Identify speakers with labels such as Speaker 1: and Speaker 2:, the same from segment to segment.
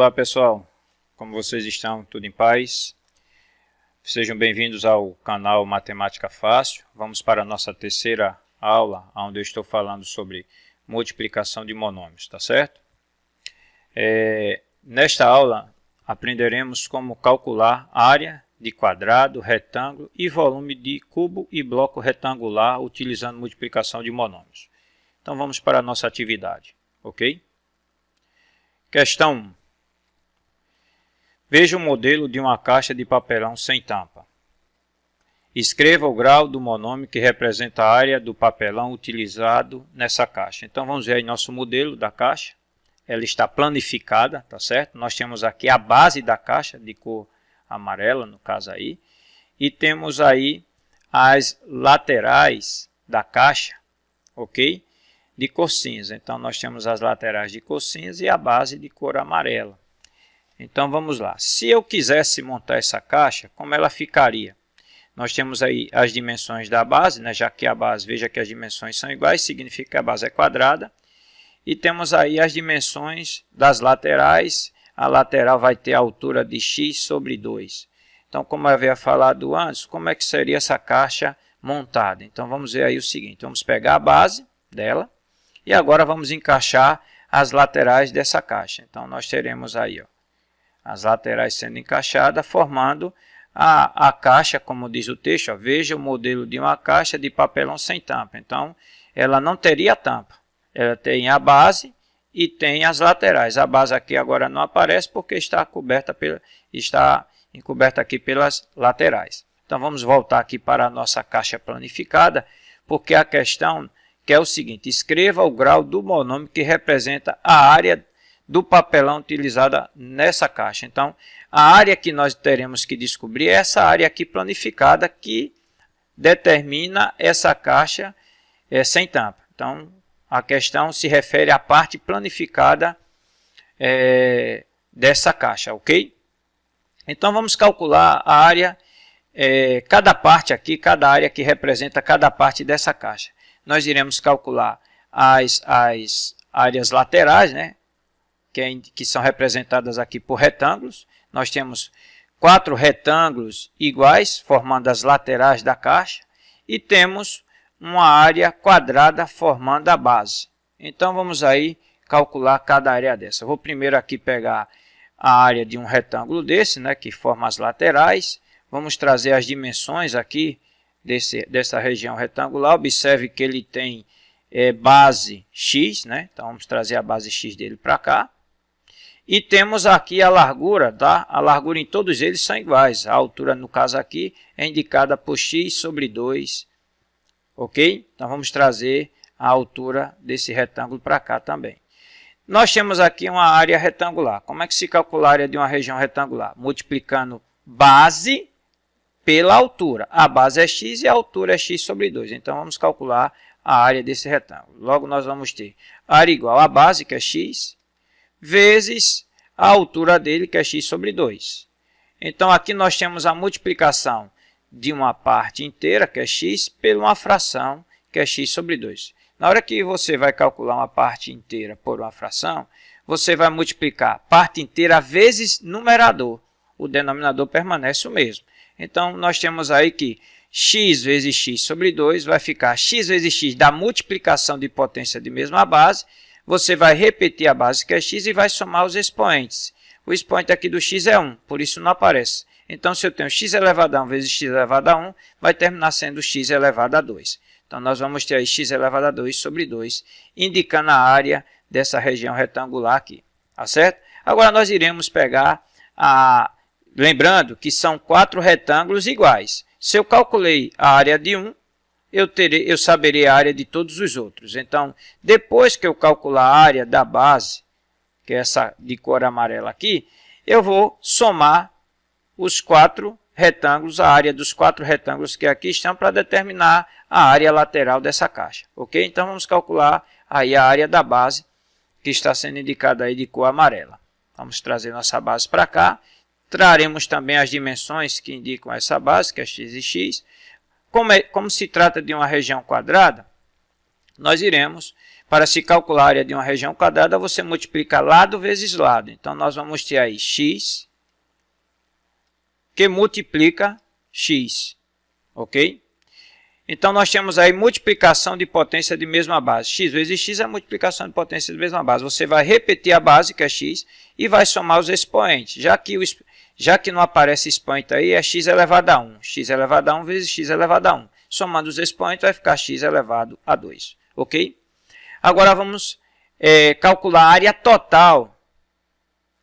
Speaker 1: Olá pessoal, como vocês estão? Tudo em paz? Sejam bem-vindos ao canal Matemática Fácil. Vamos para a nossa terceira aula, onde eu estou falando sobre multiplicação de monômios, tá certo? Nesta aula aprenderemos como calcular área de quadrado, retângulo e volume de cubo e bloco retangular utilizando multiplicação de monômios. Então vamos para a nossa atividade, ok? Questão 1. Veja o modelo de uma caixa de papelão sem tampa. Escreva o grau do monômio que representa a área do papelão utilizado nessa caixa. Então vamos ver aí nosso modelo da caixa. Ela está planificada, tá certo? Nós temos aqui a base da caixa de cor amarela, no caso aí. E temos aí as laterais da caixa, ok? De cor cinza. Então nós temos as laterais de cor cinza e a base de cor amarela. Então vamos lá. Se eu quisesse montar essa caixa, como ela ficaria? Nós temos aí as dimensões da base, né? Já que a base, veja que as dimensões são iguais, significa que a base é quadrada. E temos aí as dimensões das laterais. A lateral vai ter a altura de x sobre 2. Então, como eu havia falado antes, como é que seria essa caixa montada? Então vamos ver aí o seguinte. Vamos pegar a base dela e agora vamos encaixar as laterais dessa caixa. Então nós teremos aí, ó, as laterais sendo encaixadas, formando a caixa, como diz o texto. Ó, veja o modelo de uma caixa de papelão sem tampa. Então, ela não teria tampa. Ela tem a base e tem as laterais. A base aqui agora não aparece porque está encoberta aqui pelas laterais. Então, vamos voltar aqui para a nossa caixa planificada, porque a questão que é o seguinte: escreva o grau do monômio que representa a área do papelão utilizada nessa caixa. Então, a área que nós teremos que descobrir é essa área aqui planificada que determina essa caixa sem tampa. Então, a questão se refere à parte planificada dessa caixa, ok? Então, vamos calcular a área, cada parte aqui, cada área que representa cada parte dessa caixa. Nós iremos calcular as áreas laterais, né? Que são representadas aqui por retângulos. Nós temos 4 retângulos iguais, formando as laterais da caixa. E temos uma área quadrada formando a base. Então, vamos aí calcular cada área dessa. Eu vou primeiro aqui pegar a área de um retângulo desse, né, que forma as laterais. Vamos trazer as dimensões aqui dessa região retangular. Observe que ele tem base x, né? Então, vamos trazer a base x dele para cá. E temos aqui a largura, tá? A largura em todos eles são iguais. A altura, no caso aqui, é indicada por x sobre 2. Ok? Então, vamos trazer a altura desse retângulo para cá também. Nós temos aqui uma área retangular. Como é que se calcula a área de uma região retangular? Multiplicando base pela altura. A base é x e a altura é x sobre 2. Então, vamos calcular a área desse retângulo. Logo, nós vamos ter área igual a base, que é x, vezes a altura dele, que é x sobre 2. Então, aqui nós temos a multiplicação de uma parte inteira, que é x, por uma fração, que é x sobre 2. Na hora que você vai calcular uma parte inteira por uma fração, você vai multiplicar parte inteira vezes numerador. O denominador permanece o mesmo. Então, nós temos aí que x vezes x sobre 2 vai ficar x vezes x da multiplicação de potência de mesma base. Você vai repetir a base, que é x, e vai somar os expoentes. O expoente aqui do x é 1, por isso não aparece. Então, se eu tenho x elevado a 1 vezes x elevado a 1, vai terminar sendo x elevado a 2. Então, nós vamos ter aí x elevado a 2 sobre 2, indicando a área dessa região retangular aqui. Tá certo? Agora, nós iremos pegar lembrando que são 4 retângulos iguais. Se eu calculei a área de um, eu saberia a área de todos os outros. Então, depois que eu calcular a área da base, que é essa de cor amarela aqui, eu vou somar os 4 retângulos, a área dos 4 retângulos que aqui estão, para determinar a área lateral dessa caixa. Ok? Então, vamos calcular aí a área da base, que está sendo indicada aí de cor amarela. Vamos trazer nossa base para cá. Traremos também as dimensões que indicam essa base, que é x e x. Como se trata de uma região quadrada, nós iremos para se calcular a área de uma região quadrada, você multiplica lado vezes lado. Então, nós vamos ter aí x que multiplica x, ok? Então, nós temos aí multiplicação de potência de mesma base. X vezes x é a multiplicação de potência de mesma base. Você vai repetir a base, que é x, e vai somar os expoentes. Já que não aparece expoente aí, é x elevado a 1. X elevado a 1 vezes x elevado a 1. Somando os expoentes, vai ficar x elevado a 2. Ok? Agora, vamos calcular a área total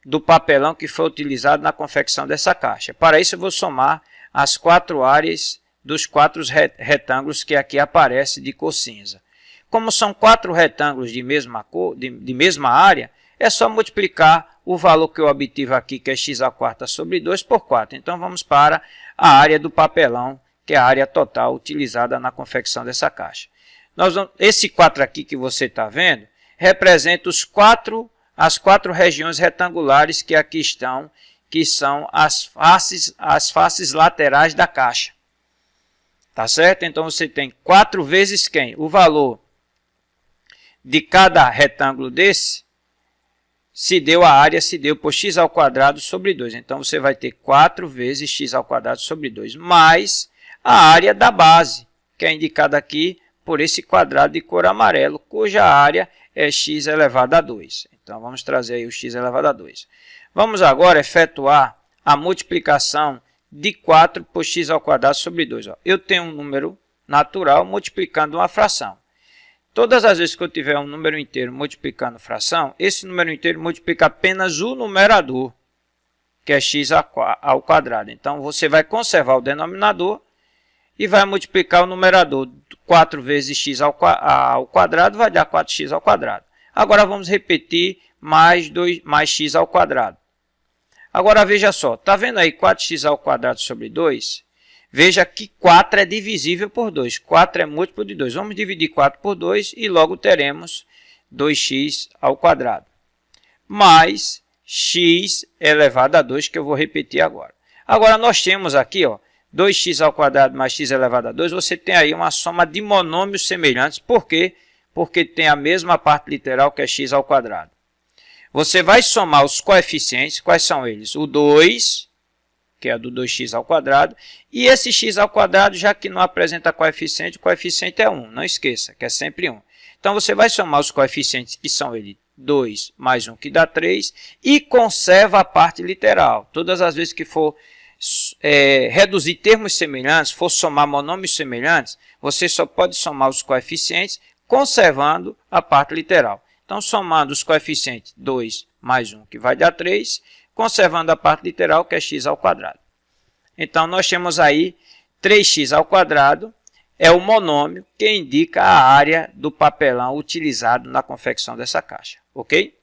Speaker 1: do papelão que foi utilizado na confecção dessa caixa. Para isso, eu vou somar as 4 áreas dos 4 retângulos que aqui aparecem de cor cinza. Como são 4 retângulos de mesma cor, de mesma área, é só multiplicar o valor que eu obtive aqui, que é x² sobre 2, por 4. Então, vamos para a área do papelão, que é a área total utilizada na confecção dessa caixa. Esse 4 aqui que você está vendo, representa as 4 regiões retangulares que aqui estão, que são as faces laterais da caixa. Tá certo? Então, você tem 4 vezes quem? O valor de cada retângulo desse, a área se deu por x² sobre 2. Então, você vai ter 4 vezes x² sobre 2, mais a área da base, que é indicada aqui por esse quadrado de cor amarelo, cuja área é x elevado a 2. Então, vamos trazer aí o x elevado a 2. Vamos agora efetuar a multiplicação de 4 por x² sobre 2. Eu tenho um número natural multiplicando uma fração. Todas as vezes que eu tiver um número inteiro multiplicando fração, esse número inteiro multiplica apenas o numerador, que é x ao quadrado. Então, você vai conservar o denominador e vai multiplicar o numerador. 4 vezes x ao quadrado vai dar 4x ao quadrado. Agora, vamos repetir mais x ao quadrado. Agora, veja só, está vendo aí 4x ao quadrado sobre 2? Veja que 4 é divisível por 2. 4 é múltiplo de 2. Vamos dividir 4 por 2 e logo teremos 2x ao quadrado. Mais x elevado a 2, que eu vou repetir agora. Agora, nós temos aqui, 2x ao quadrado mais x elevado a 2. Você tem aí uma soma de monômios semelhantes. Por quê? Porque tem a mesma parte literal, que é x ao quadrado. Você vai somar os coeficientes. Quais são eles? O 2, que é do 2x ao quadrado, e esse x ao quadrado, já que não apresenta coeficiente, o coeficiente é 1. Não esqueça, que é sempre 1. Então, você vai somar os coeficientes, que são ele 2 mais 1, que dá 3, e conserva a parte literal. Todas as vezes que for reduzir termos semelhantes, for somar monômios semelhantes, você só pode somar os coeficientes, conservando a parte literal. Então, somando os coeficientes 2 mais 1, que vai dar 3, conservando a parte literal, que é x ao quadrado. Então, nós temos aí 3x ao quadrado, é o monômio que indica a área do papelão utilizado na confecção dessa caixa. Ok?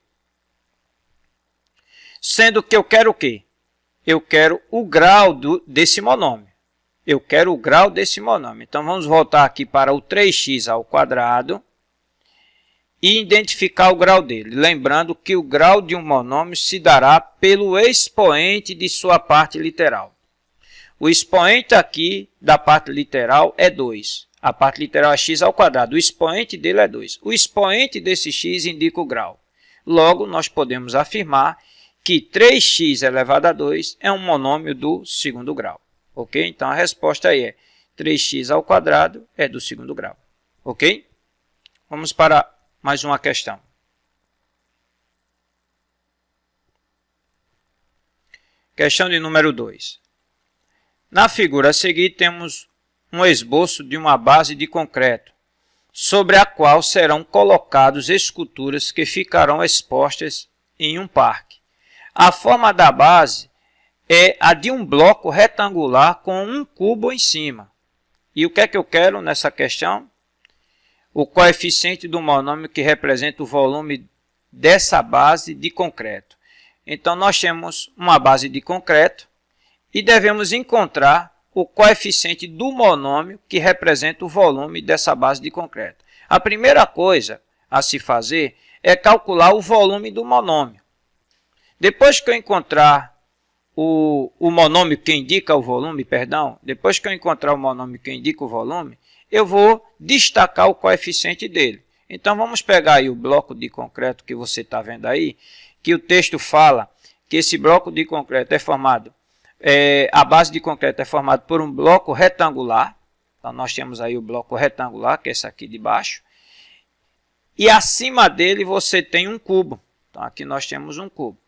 Speaker 1: Sendo que eu quero o quê? Eu quero o grau desse monômio. Eu quero o grau desse monômio. Então, vamos voltar aqui para o 3x ao quadrado e identificar o grau dele. Lembrando que o grau de um monômio se dará pelo expoente de sua parte literal. O expoente aqui da parte literal é 2. A parte literal é x ao quadrado. O expoente dele é 2. O expoente desse x indica o grau. Logo, nós podemos afirmar que 3x elevado a 2 é um monômio do segundo grau. Ok? Então, a resposta aí é 3x ao quadrado é do segundo grau. Ok? Vamos para mais uma questão. Questão de número 2. Na figura a seguir, temos um esboço de uma base de concreto, sobre a qual serão colocadas esculturas que ficarão expostas em um parque. A forma da base é a de um bloco retangular com um cubo em cima. E o que é que eu quero nessa questão? O coeficiente do monômio que representa o volume dessa base de concreto. Então, nós temos uma base de concreto e devemos encontrar o coeficiente do monômio que representa o volume dessa base de concreto. A primeira coisa a se fazer é calcular o volume do monômio. Depois que eu encontrar o monômio que indica o volume, depois que eu encontrar o monômio que indica o volume, eu vou destacar o coeficiente dele. Então, vamos pegar aí o bloco de concreto que você está vendo aí, que o texto fala que esse bloco de concreto é formado, a base de concreto é formada por um bloco retangular. Então, nós temos aí o bloco retangular, que é esse aqui de baixo. E acima dele você tem um cubo. Então, aqui nós temos um cubo.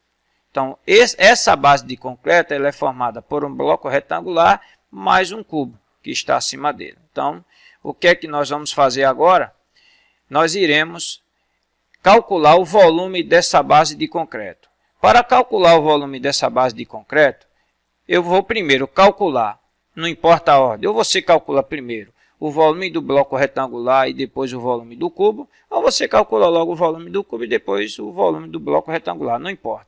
Speaker 1: Então, essa base de concreto ela é formada por um bloco retangular mais um cubo que está acima dele. Então, o que é que nós vamos fazer agora? Nós iremos calcular o volume dessa base de concreto. Para calcular o volume dessa base de concreto, eu vou primeiro calcular, não importa a ordem, ou você calcula primeiro o volume do bloco retangular e depois o volume do cubo, ou você calcula logo o volume do cubo e depois o volume do bloco retangular, não importa.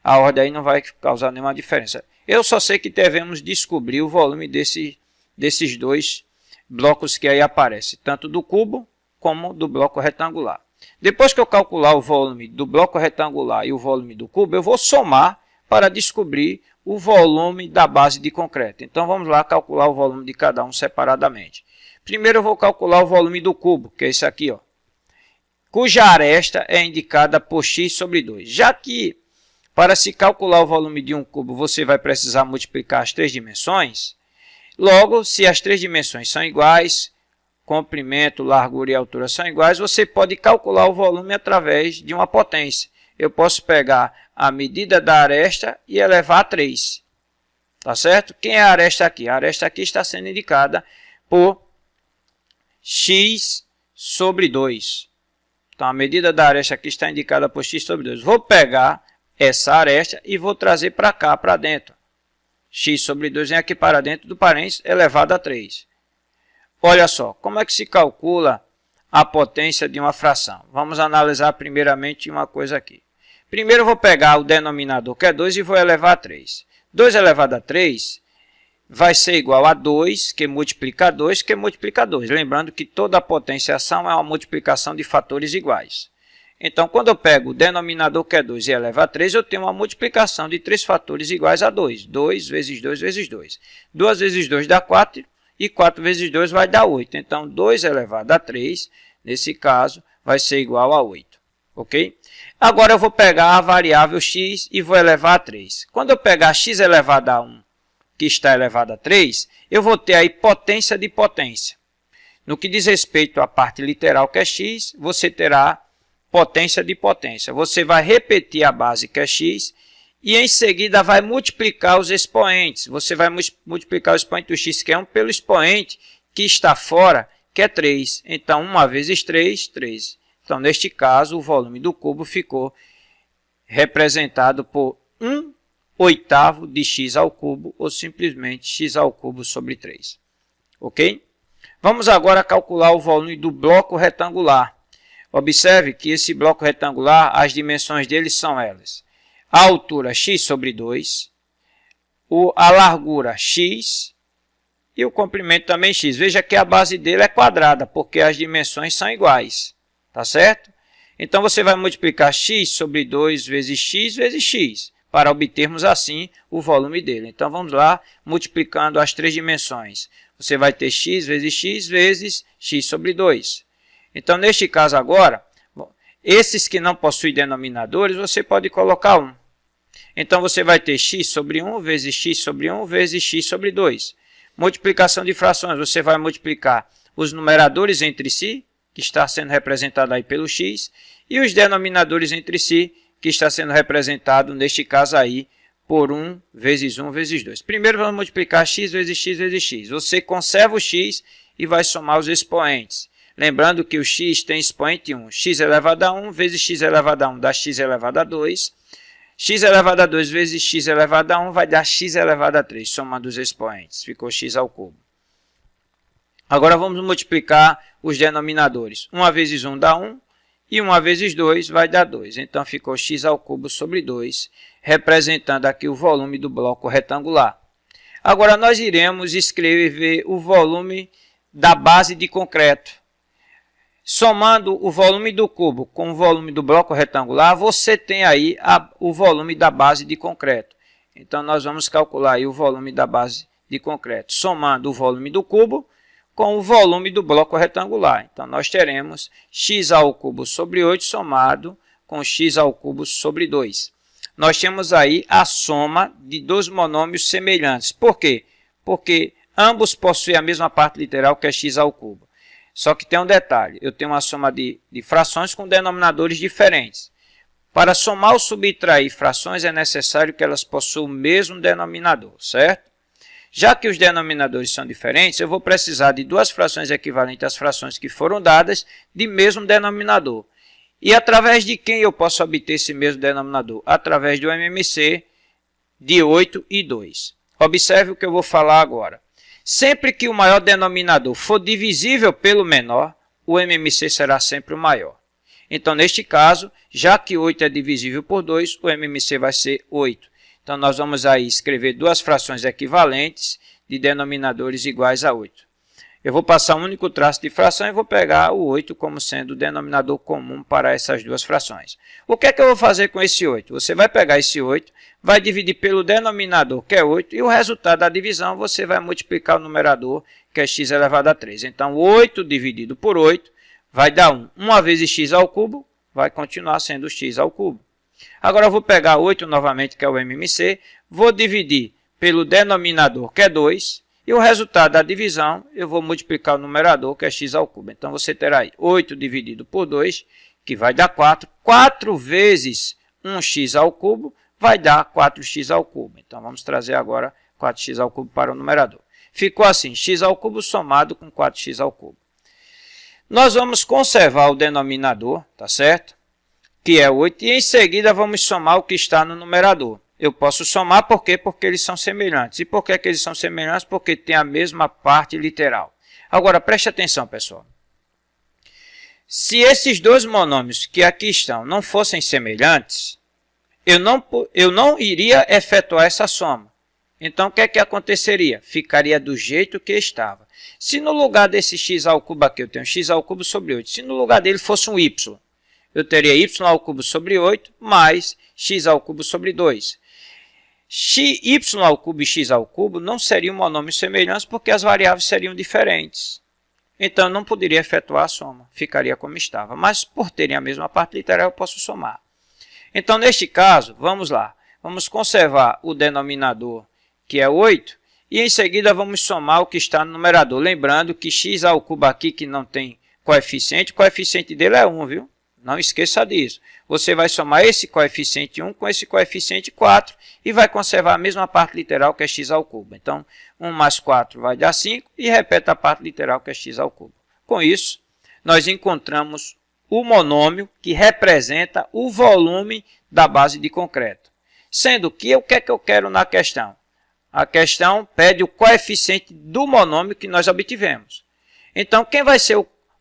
Speaker 1: A ordem aí não vai causar nenhuma diferença. Eu só sei que devemos descobrir o volume desses dois blocos que aí aparecem, tanto do cubo como do bloco retangular. Depois que eu calcular o volume do bloco retangular e o volume do cubo, eu vou somar para descobrir o volume da base de concreto. Então, vamos lá calcular o volume de cada um separadamente. Primeiro, eu vou calcular o volume do cubo, que é esse aqui, ó, cuja aresta é indicada por x sobre 2. Já que, para se calcular o volume de um cubo, você vai precisar multiplicar as três dimensões, logo, se as três dimensões são iguais, comprimento, largura e altura são iguais, você pode calcular o volume através de uma potência. Eu posso pegar a medida da aresta e elevar a 3. Tá certo? Quem é a aresta aqui? A aresta aqui está sendo indicada por x sobre 2. Então, a medida da aresta aqui está indicada por x sobre 2. Vou pegar essa aresta e vou trazer para cá, para dentro. X sobre 2 vem aqui para dentro do parênteses elevado a 3. Olha só, como é que se calcula a potência de uma fração? Vamos analisar primeiramente uma coisa aqui. Primeiro eu vou pegar o denominador, que é 2, e vou elevar a 3. 2 elevado a 3 vai ser igual a 2, que multiplica 2, que multiplica 2. Lembrando que toda potenciação é uma multiplicação de fatores iguais. Então, quando eu pego o denominador, que é 2, e elevo a 3, eu tenho uma multiplicação de 3 fatores iguais a 2. 2 vezes 2 vezes 2. 2 vezes 2 dá 4, e 4 vezes 2 vai dar 8. Então, 2 elevado a 3, nesse caso, vai ser igual a 8. Ok? Agora, eu vou pegar a variável x e vou elevar a 3. Quando eu pegar x elevado a 1, que está elevado a 3, eu vou ter aí potência de potência. No que diz respeito à parte literal, que é x, você terá potência de potência. Você vai repetir a base, que é x, e em seguida vai multiplicar os expoentes. Você vai multiplicar o expoente do x, que é 1, pelo expoente que está fora, que é 3. Então, 1 vezes 3, 13. Então, neste caso, o volume do cubo ficou representado por 1/8 de x ao cubo, ou simplesmente x ao cubo sobre 3. Ok? Vamos agora calcular o volume do bloco retangular. Observe que esse bloco retangular, as dimensões dele são elas: a altura x sobre 2, a largura x e o comprimento também x. Veja que a base dele é quadrada, porque as dimensões são iguais. Tá certo? Então, você vai multiplicar x sobre 2 vezes x, para obtermos assim o volume dele. Então, vamos lá, multiplicando as três dimensões. Você vai ter x vezes x sobre 2. Então, neste caso agora, esses que não possuem denominadores, você pode colocar 1. Então, você vai ter x sobre 1 vezes x sobre 1 vezes x sobre 2. Multiplicação de frações, você vai multiplicar os numeradores entre si, que está sendo representado aí pelo x, e os denominadores entre si, que está sendo representado, neste caso aí, por 1 vezes 1 vezes 2. Primeiro vamos multiplicar x vezes x vezes x. Você conserva o x e vai somar os expoentes. Lembrando que o x tem expoente 1. X elevado a 1 vezes x elevado a 1 dá x elevado a 2. X elevado a 2 vezes x elevado a 1 vai dar x elevado a 3, somando os expoentes. Ficou x ao cubo. Agora vamos multiplicar os denominadores. 1 vezes 1 dá 1 e 1 vezes 2 vai dar 2. Então, ficou x ao cubo sobre 2, representando aqui o volume do bloco retangular. Agora, nós iremos escrever o volume da base de concreto. Somando o volume do cubo com o volume do bloco retangular, você tem aí o volume da base de concreto. Então, nós vamos calcular aí o volume da base de concreto, somando o volume do cubo com o volume do bloco retangular. Então, nós teremos x ao cubo sobre 8 somado com x ao cubo sobre 2. Nós temos aí a soma de dois monômios semelhantes. Por quê? Porque ambos possuem a mesma parte literal, que é x ao cubo. Só que tem um detalhe, eu tenho uma soma de frações com denominadores diferentes. Para somar ou subtrair frações é necessário que elas possuam o mesmo denominador, certo? Já que os denominadores são diferentes, eu vou precisar de duas frações equivalentes às frações que foram dadas de mesmo denominador. E através de quem eu posso obter esse mesmo denominador? Através do MMC de 8 e 2. Observe o que eu vou falar agora. Sempre que o maior denominador for divisível pelo menor, o MMC será sempre o maior. Então, neste caso, já que 8 é divisível por 2, o MMC vai ser 8. Então, nós vamos aí escrever duas frações equivalentes de denominadores iguais a 8. Eu vou passar um único traço de fração e vou pegar o 8 como sendo o denominador comum para essas duas frações. O que é que eu vou fazer com esse 8? Você vai pegar esse 8, vai dividir pelo denominador, que é 8, e o resultado da divisão você vai multiplicar o numerador, que é x elevado a 3. Então, 8 dividido por 8 vai dar 1. 1 vezes x ao cubo vai continuar sendo x ao cubo. Agora, eu vou pegar 8 novamente, que é o MMC, vou dividir pelo denominador, que é 2, e o resultado da divisão, eu vou multiplicar o numerador, que é x ao cubo. Então, você terá aí 8 dividido por 2, que vai dar 4. 4 vezes 1x ao cubo vai dar 4x ao cubo. Então, vamos trazer agora 4x ao cubo para o numerador. Ficou assim, x ao cubo somado com 4x ao cubo. Nós vamos conservar o denominador, tá certo? Que é 8, e em seguida vamos somar o que está no numerador. Eu posso somar por quê? Porque eles são semelhantes. E por que eles são semelhantes? Porque tem a mesma parte literal. Agora, preste atenção, pessoal. Se esses dois monômios que aqui estão não fossem semelhantes, eu não iria efetuar essa soma. Então, o que é que aconteceria? Ficaria do jeito que estava. Se no lugar desse x ao cubo aqui, eu tenho x ao cubo sobre 8. Se no lugar dele fosse um y, eu teria y ao cubo sobre 8 mais x ao cubo sobre 2. Y ao cubo e x ao cubo não seriam monômios semelhantes porque as variáveis seriam diferentes. Então, eu não poderia efetuar a soma, ficaria como estava. Mas, por terem a mesma parte literal, eu posso somar. Então, neste caso, vamos lá. Vamos conservar o denominador, que é 8, e em seguida vamos somar o que está no numerador. Lembrando que x ao cubo aqui, que não tem coeficiente, o coeficiente dele é 1, viu? Não esqueça disso. Você vai somar esse coeficiente 1 com esse coeficiente 4 e vai conservar a mesma parte literal, que é x ao cubo. Então, 1 mais 4 vai dar 5 e repete a parte literal, que é x ao cubo. Com isso, nós encontramos o monômio que representa o volume da base de concreto. Sendo que, o que é que eu quero na questão? A questão pede o coeficiente do monômio que nós obtivemos. Então,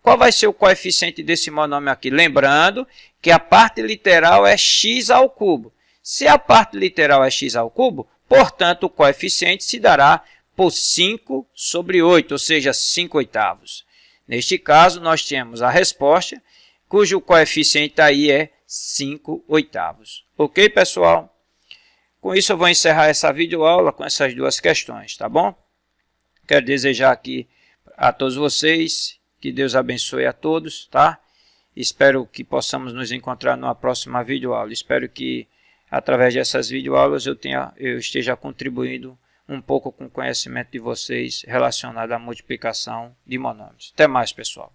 Speaker 1: qual vai ser o coeficiente desse monômio aqui? Lembrando que a parte literal é x ao cubo. Se a parte literal é x ao cubo, portanto, o coeficiente se dará por 5 sobre 8, ou seja, 5/8. Neste caso, nós temos a resposta, cujo coeficiente aí é 5/8. Ok, pessoal? Com isso, eu vou encerrar essa videoaula com essas duas questões, tá bom? Quero desejar aqui a todos vocês que Deus abençoe a todos, tá? Espero que possamos nos encontrar numa próxima videoaula. Espero que, através dessas videoaulas, eu esteja contribuindo um pouco com o conhecimento de vocês relacionado à multiplicação de monômios. Até mais, pessoal.